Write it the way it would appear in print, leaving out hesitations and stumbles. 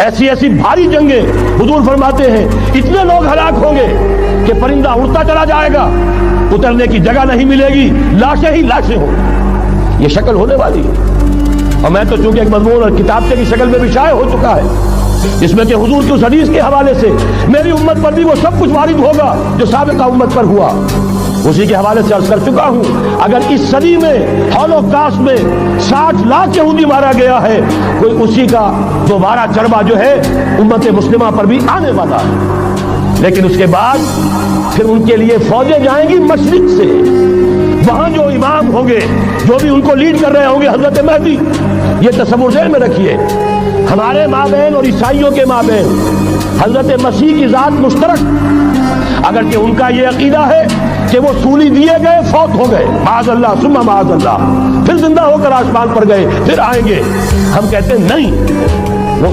ایسی ایسی بھاری جنگیں حضور فرماتے ہیں اتنے لوگ ہلاک ہوں گے کہ پرندہ اڑتا چلا جائے گا، اترنے کی جگہ نہیں ملے گی، لاشیں ہی لاشیں ہوں، یہ شکل ہونے والی ہے۔ اور میں تو چونکہ ایک مضمون اور کتابچے کی شکل میں بھی شائع ہو چکا ہے جس میں کہ حضور کی اس حدیث کے حوالے سے میری امت پر بھی وہ سب کچھ وارد ہوگا جو سابقہ امت پر ہوا، اسی کے حوالے سے عرض کر چکا ہوں۔ اگر اس صدی میں ہولوکاسٹ میں 60 لاکھ یہودی مارا گیا ہے، کوئی اسی کا دوبارہ چربا جو ہے امت مسلمہ پر بھی آنے والا ہے، لیکن اس کے بعد پھر ان کے لیے فوجیں جائیں گی مشرق سے، وہاں جو امام ہوں گے، جو بھی ان کو لیڈ کر رہے ہوں گے حضرت مہدی، یہ تصور ذہن میں رکھیے۔ ہمارے مابین اور عیسائیوں کے مابین حضرت مسیح کی ذات مشترک، اگرچہ ان کا یہ عقیدہ ہے کہ وہ سولی دیے گئے فوت ہو گئے، معاذ اللہ ثم معاذ اللہ، پھر زندہ ہو کر آسمان پر گئے، پھر آئیں گے، ہم کہتے ہیں نہیں، وہ